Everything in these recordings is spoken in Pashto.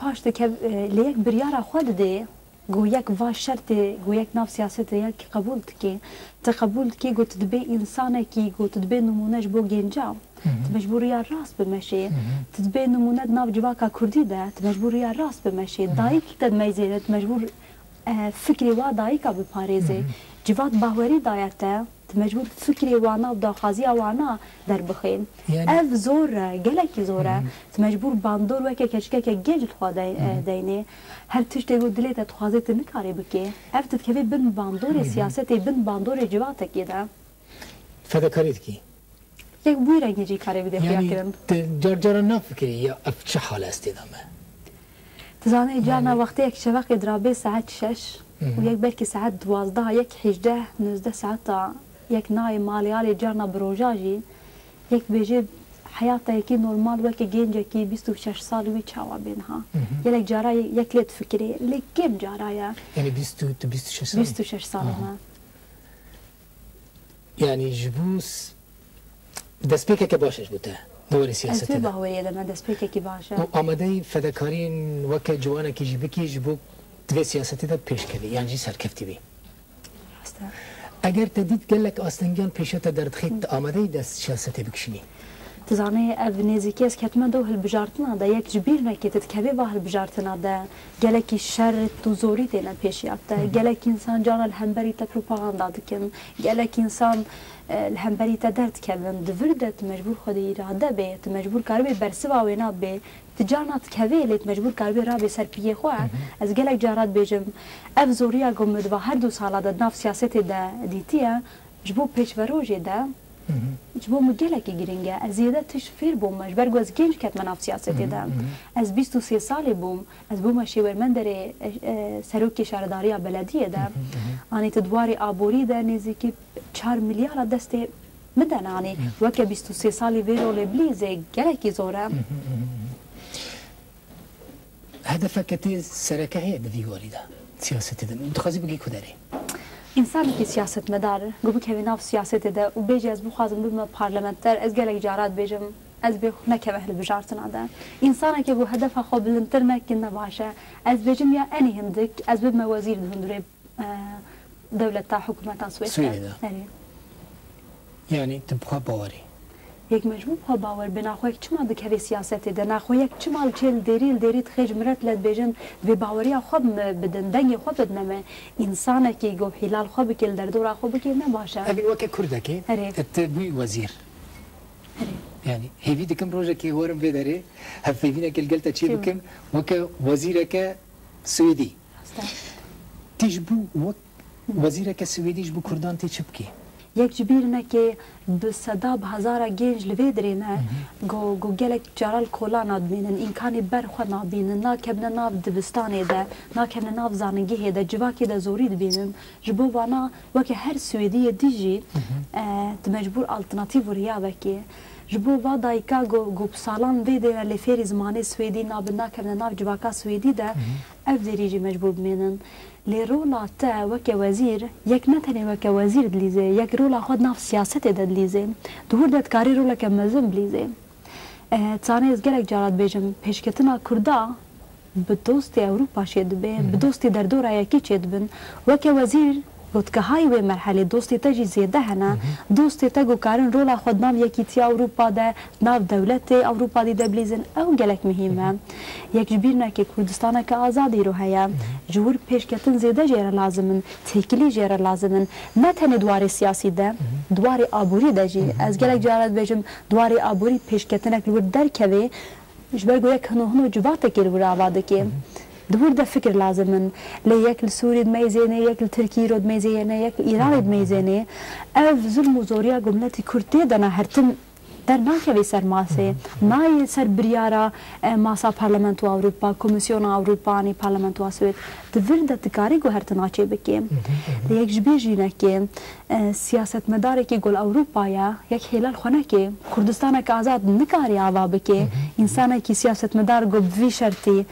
پاش دکه لیک بریارا خود ده گویک و شرط گویک ناف سیاست یک قبول کی تقبل کی گوت دبی انسان کی گوت دبی نمونهش بو گنجا مجبوری راست بمشي تدبي نمونه ناف جواكا كردي ده مجبوری راست بمشي دایک تد میزنت مجبور فکری وا دایکا بپارێزێ جوات باوەری دایەتە مجبور فکری وانا و داخوازی وانا در بخین اف زوره گلکی زوره مجبور باندور وکه کچکه گنج خوا دینه هر تشتی گو دلیت تخوازیت نکاری بکی اف تتکوی بن باندور سیاستی بن باندور جوات کیده فداکاریت کی یک بوی رنگی جی کاری بده خیا کرن جار نفکری یا اف چه حال است دامه تزانه جانا وقتی یک شبق درابه ساعت 6 و یک بلکی ساعت 12 یک 18 19 ساعت یک نای مالیالی جارنا بروجاجی یک بیجه حیاتا یکی نورمال وکی گنجه کی 26 سال وی چاوا بینها یک جارا یک لیت فکری لیک کم جارایا یعنی 26 سال 26 سال ما یعنی جبوس دست پیکه که باشش بوده دوری سیاستی ده باوری دم دست پیکه کی باشه و آماده فداکارین وکی جوانا کی جبی کی جبو دوی سیاستی ده پیش کردی یعنی جی سرکفتی بی اگر تدید گلک آستنگان پیشتا در خیت آماده دست سیاستی بکشینی تزانه اف نزیکی از کتمه دو هالبجارتنا ده یک جبیر نکیتت کبی با هالبجارتنا ده گلکی شر تو زوری دینا پیشیابته گلک انسان جان الهمبری تا پروپاگاندا دکن گلک انسان الهمبری تا درد کبن دفردت مجبور خود ایراده بیت مجبور کاربی برسوا وینا بی تجارنات كويلت مجبور كاربي رابي سربيه خواه از گلك جارات بيجم اف زوريا قمد و هر دو سالا دا ناف سياستي دا ديتيا جبو پیش وروجي دا جبو مجلكي گرنگه از زياده تشفير بوم مجبر گوز گنج كت مناف سياستي دا از 23 سالي بوم از بوم شيور من داري سروكي شارداريا بلديه دا اني تدواري آبوري دا نزيكي 4 مليار دستي مدن يعني وكا 23 سالي فيرو لبليزي گلكي زوره هدفك كتير سركه هي دفيوري ده سياسة ده متخذي بقي كداري إنسان كي سياسة مدار قبل كيف سياسة ده وبيجي از بخازم بما برلمانتر از قالك جارات بيجم از بيخ نكبه لبجارتنا ده إنسان كي بو هدف خو بالنتر ما كنا باشا از بيجم يا أني هندك از بما وزير هندري دولة تا حكومة سويسرا يعني تبقى باوري یک مجموع ها باور به نخواه یک چما دکوی سیاستی ده نخواه یک چما چل دیری خیج مرت لد بیجن به باوری خواب بدن دنگ خواب بدنمه انسان که گو حلال خواب بکل در دور خواب بکل نباشه اگه وکه کرده که اتبوی وزیر يعني هيفي دكم روجا كي هورم بدري هفيفينا كل قلت شيء بكم وك وزيرك سويدي تجبو وزيرك سويدي جبو كردان تشبكي یک جبیرنه که به صدا به هزار گنج لوی درینه گو گلک جرال کولا نادبینن امکانی برخوا نابینن ناکبن ناف دبستانی ده ناکبن ناف زانگیه ده جواکی ده زوری دبینن جبو وانا وکه هر سویدی دیجی مجبور آلترناتیو ریا وکی جبو وا دایکا گو بسالان وی درینه لفیری زمانی سویدی ناب ناکبن ناف جواکا سویدی ده اف دریجی مجبور بمینن لرولا تا وك وزير يك نتني وك وزير دليزه يك رولا خد ناف سياسته دليزه دور دت كاري رولا كمزم بليزه تصاني از گلك جارات بيجم پیشکتنا كردا بدوستي اوروبا شد به بدوستي در دورا يكي شد بن وك وزير قلت كهاي وي مرحله دوستي تجي زياده هنا دوستي تجو كارن رولا خد ناف يكي تي اوروبا ده ناف دولتي اوروبا دي دبليزن او گلك مهمه یک جبیرنا که کردستان که آزادی رو هیا جور پیشکتن زیاده جیره لازمن تکیلی جیره لازمن نه تنه دوار سیاسی ده دوار آبوری ده جی از گلک جارت بجم دوار آبوری پیشکتن که ورد در کوی جبر گویا هنو جوات که ورد آواده که دور ده فکر لازمن لیک سوری میزنه یک ترکی رود میزنه یک ایران میزنه اف ظلم و زوریا جملتی کردی دنا هرتن در ناکوی سر ماسه نای سر بریارا ماسا پارلمنتو اوروپا کمیسیون اوروپانی پارلمنتو سوید دور ده تکاری گو هرتن آچه بکیم یک جبی جینه که سیاست مداره که گل اوروپا یا یک هلال خونه که کردستان که آزاد نکاری آوا بکه انسان که سیاست مدار گو بوی شرطی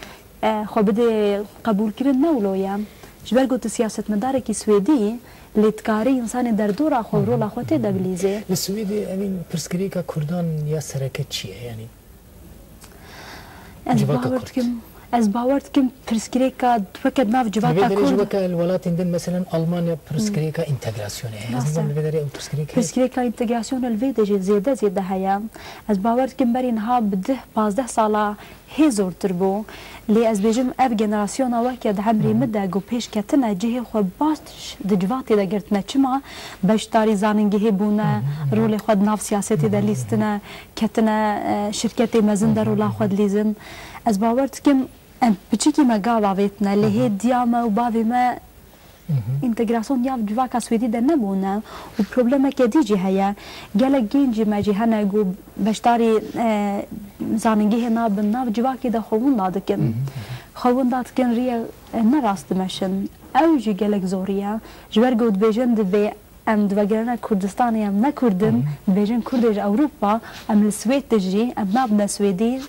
خو بده قبول کرد نولویا جبر گو سیاست مداره که سویدی لتکاری انسان در دور آخو رول آخوات دبلیزه. السويدي أمين برسكريكا كردان يا سركة شيء يعني. أنا باورد كم از باور دکم پرسکریکا وکد ناف جواتا کرد وکد الولات اندن مثلا آلمانیا پرسکریکا انتگراسیونه از من بداری او پرسکریکا انتگراسیون الویدجی زیاده هیا از باور دکم برین ها بده 15 ساله هزار تربو لی از بیجم اف جنراسیون وکد همری مده گو پیش کتنه جه خو باستش دجواتی دا گرتنه چما بشتاری زاننگی بونه رول خود ناف سیاستی دا لیستنه کتنه شرکت مزن دا رولا خود لیزن از باور دکم بچیکی ما گاوا ویتنه لیه دیامه و باوی ما انتگراسیون یاف جواکا سویدی در نبونه و پروبلمه که دیجی هیا گلک گینجی مجی هنه گو بشتاری زاننگی ناب ناف جواکی دا خوون دادکن خوون دادکن ریه نراست مشن او جی گلک زوریه جبر گود بیجن دوی ام دوگرنه کردستانی ام نکردن بیجن کردش اوروپا ام لسوید تجری ام نابنا سویدی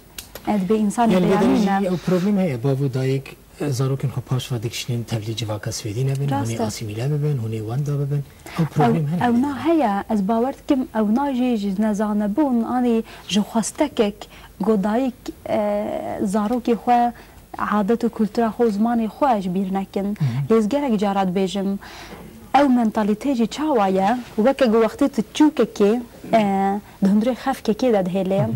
اد به انسان بیانینه او پروبلم هیا بابو دایک زاروکن خو پاش و دکشنین تبلی جواکا سویدی نبین هونی آسیمیله ببین هونی واندا ببین او پروبلم هنه او نا هیا از باورد کم او نا جی نزانه بون آنی جو خواستکک گودایک زاروکی خو عادت و کلتورا خو زمانی خو اجبیر نکن لیزگرک جارات بیجم او منطالیته جی چاوایه وکه گو وقتی تچوکه که دهندره خف که که داد هیله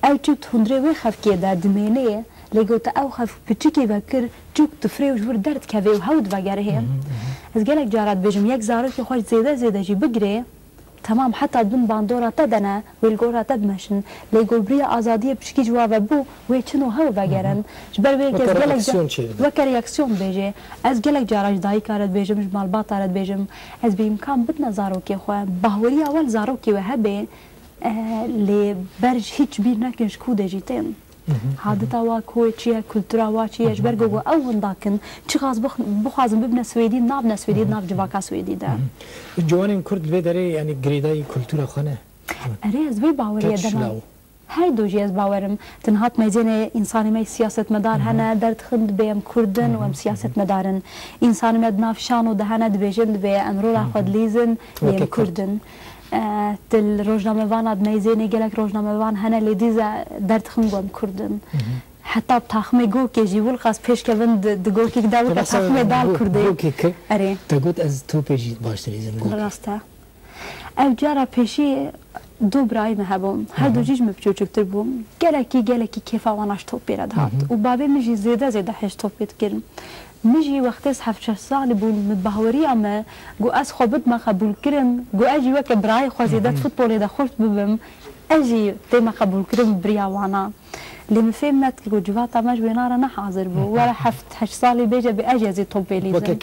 او چو دهندره وی خف که داد دمینه لیگو تا او خف پچکی وکر چوک تفری و جور درد که و هود وگره از گلک جارات بیجم یک زارو که خوش زیده جی بگره تمام حتی دون باندورا تدنه ویلگورا تبمشن لیگو بری آزادی پشکی جواب بو وی چنو هو وگرن جبر وی که از گلک وکر ریاکسیون بیجه از گلک جاراج دایی کارد بیجم جمال بات آرد بیجم از به امکان بدنا زارو که خواه باوری اول زارو که وهبه لی برج هیچ بیر نکنش کوده جیتن عادتا وا کوی چیه کلتورا وا چیه جبر گو او ونداکن چی خاص بخوازم ببنه سویدی ناب سویدی ناب جواکا سویدی ده جوانین کرد لی داره یعنی گریدای کلتورا خانه اره از وی باوریه دنا هر دو جی از باورم تنهات میزین انسانی می سیاست مدار هنه درد خند بیم کردن و ام سیاست مدارن انسانی مد نافشان و دهنه دبیجند به امرو خود لیزن بیم کردن تل روزنامه وان اد میزینی گلک روزنامه وان هنه لیدیز درد خند بیم کردن حتی تخمه گو که جیول خاص پیش کردن دگو که داو که تخمه دال کرده اره تگود از تو پیجی باشتری زنگو راسته او جارا پیشی دو برای مهبوم هر دو جیج مبچوچکتر بوم گلکی کیفا واناش توپیرد هات و بابی مجی زیده هش توپید کرن مجی وقتی از 7 سال بون متبهوری اما گو از خوبت ما قبول کرن گو اجی وک برای خوازیدت فوتبالی دا خورد ببم اجی تی ما قبول کرن بریا وانا لما فهمت که جواتا مش بینارا نه حاضر بو ولا 7-8 سالی بیجه بی اجازی توپیلیزم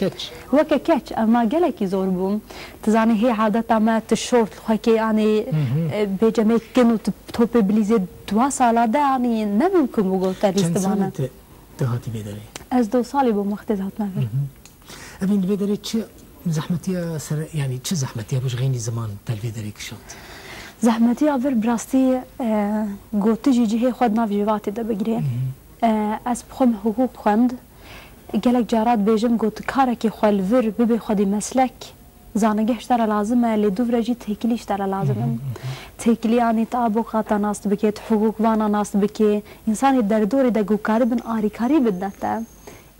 وکه کچ اما گلکی زور بوم تزانی هی عادتا ما تشورت خواه که یعنی بیجه میکن و توپیلیزی 2 ساله ده یعنی نممکن بگو تلیست بانه چند سالت دهاتی بیداری؟ از 2 سالی بوم وقتی زهات نفر ابین بیداری چه زحمتیه یعنی چه زحمتیه بوش غینی زمان تل بیداری کشند؟ زحمتی آور براستی گوته جیجی خود ناف جواتی ده بگیره از بخوام حقوق خوند گلک جارات بیجم گوت کارکی خوال ور ببی خودی مسلک زانگهش داره لازمه لی دوورجی تکلیش داره لازمه تکلی آنی تابوقاتا ناست بکی حقوق وانا ناست بکی انسانی در دوری ده گو کاری بن آری بدنته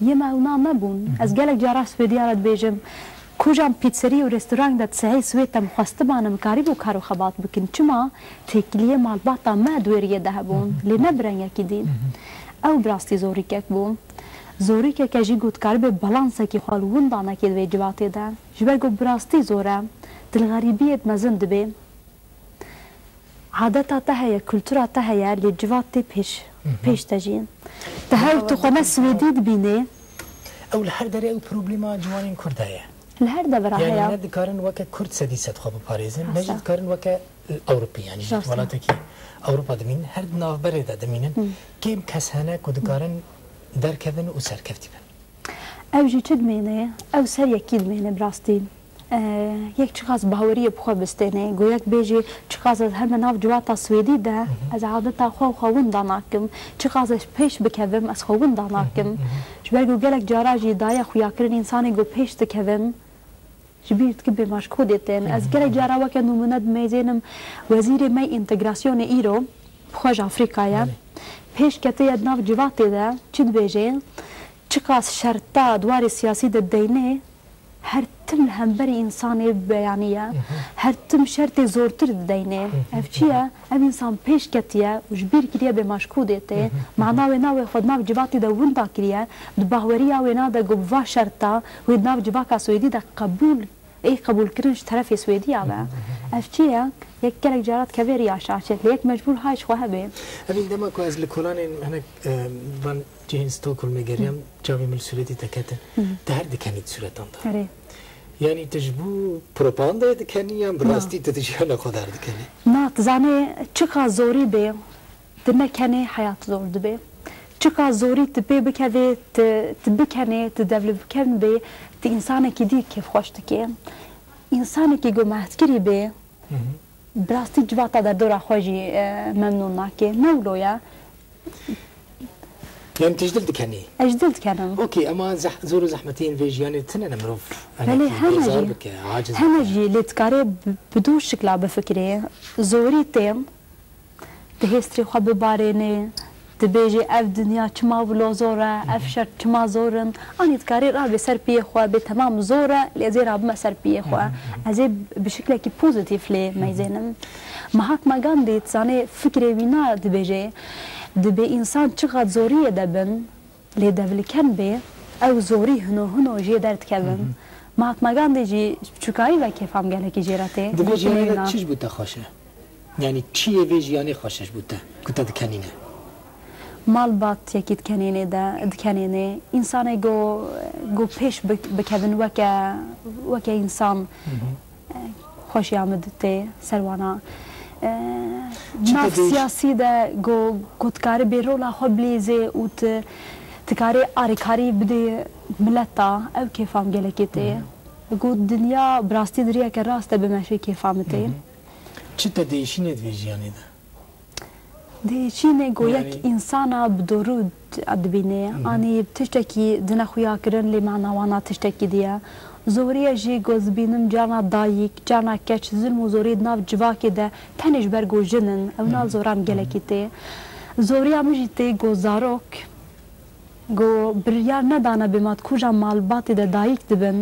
یه اونا نبون از گلک جارات سویدیارت بیجم کجام پیتزری و رستوران داد سعی سویتم خواسته بانم کاری بو کارو خبات بکن چما تکلیه مالباتا ما دوریه ده بون لی نبرن یکی دین او براستی زوری کک بون زوری که جی گوت کاری به بالانسه که خال وندانه که دوی جواتی ده جبر گو براستی زوره دل غریبیت مزند بی عادتا تهیه کلتورا تهیه لی جواتی پیش تجین تهیه تو خونه سویدی دبینه او لحر داره او پروبلیما جوانین کردایه لهر دبره هیا یعنی ندکارن وکه کرد سدیست خواب پاریزن نجد کارن وکه اوروپی یعنی ولاته کی اوروپا دمین هر ناف بره دمینن کیم کس هنه کدکارن درکبن و سرکفتی بن او جی چه دمینه او سر یکی دمینه براستی یک چقاس باوری بخوا بستینه گو یک بیجی چقاس از همه ناف جواتا سویدی ده از عادتا خوون داناکم چقاسش پیش بکویم از خوون داناکم جبر گو گلک جاراجی دایا خویا کرن انسانی گو پیش تکویم جبیرت که بیماش کودتین از گلک جارا وکه نموند میزینم وزیر می انتگراسیون ایرو بخواج افریقایا پێش کەتەیە ناو جیڤاتێدا چ دبێژێ چ قاس شەرتا دواری سیاسی دەدەینێ هەرتم لە هەمبەری ئینسانێ بەیانیە هەرتم شەرتێ زۆرتر دەدەینێ ئەف چییە؟ ئەم ئینسان پێش کەتیە وش بیر کریە بێ ماشکو دێتێ معناوێ ناوێ خۆ ناو جیڤاتی دا وندا کریە دباوەرییا وێ نادا گوبڤا شەرتا وێ ناو جیڤاکا سوێدی دا قبول ئەی قبولکردنش تەرەفی سوێدیاوە ئەف چییە؟ یەک گەلێک جارات کەڤێری یاشاچێت لە یەک مەجبور هایش خۆ هەبێ ئەبین دەما کو ئەز لە کۆلانێن هەنێک بان جێهین ستۆکۆلمێگەریام جاوی مل سوورەتی دەکەتن دە هەر دەکەنیت سوورەتاندا یعنی تجبو پروپاگاندا دەکەنی یان بڕاستی تەتیژیانە خۆدار دەکەنی نا تزانێ چقا زۆری بێ دنەکەنێ حیات زۆر دەبێ چقا زۆری تبێ بکەوێ بکەنێ تدەڤلپ بکەن بێ تی ئینسانێکی دی کێف خۆش دکێ ئینسانێکی گۆمەهتکری بێ براستی جواتا دەردۆرا خۆشی مەمنون ناکێ نەولۆیە يعني تجدل دكاني اجدل دكانم اوكي اما زور زحمتين في جياني تنا نمروف بلي هنجي اللي تكاري بدون شكل بفكري زوري تيم تهستري خو بباريني تبيجي اف دنيا چما بلو زورا اف شر چما زورن اني تكاري را بسر بيه خو بتمام زورا لازم راب ما سر بيه خو ازي بشكل كي بوزيتيف لي مايزينم مهاتما غاندي تساني فكري وينا دبيجي دبي انسان چقدر زوریه دبن لی دبلکن به او زوری هنو جی درد کردن مهاتما گاندی جی چوکایی و کیفام گله کی جراته دبی جیانه چیش بوده خوشه یعنی چیه وی جیانه خوشش بوده کتا دکنینه مال بات یکی دکنینه دکنینه انسان گو پیش بکن وکه انسان خوشی آمدته سروانا ناف سیاسی ده گو تکاری بیرولا خو بلیزه و تکاری آریکاری بده ملتا او کیفام گلکی ته گو دنیا براستی دریا که راسته بمشه کیفام ته چه تا دیشینه دویجیانه ده؟ دیشینه گو یک انسانا بدورود ادبینه آنی تشتکی دنه خویا کرن لی معناوانا تشتکی دیا زوریه جی گوزبینم جانا دایک جانا کچ ظلم و زوری ناف جواکی ده تنش برگو جنن او نال زورام گلکی ته زوریه مجی ته گو زاروک گو بریار ندانه بمات کجا مالباتی ده دایک دبن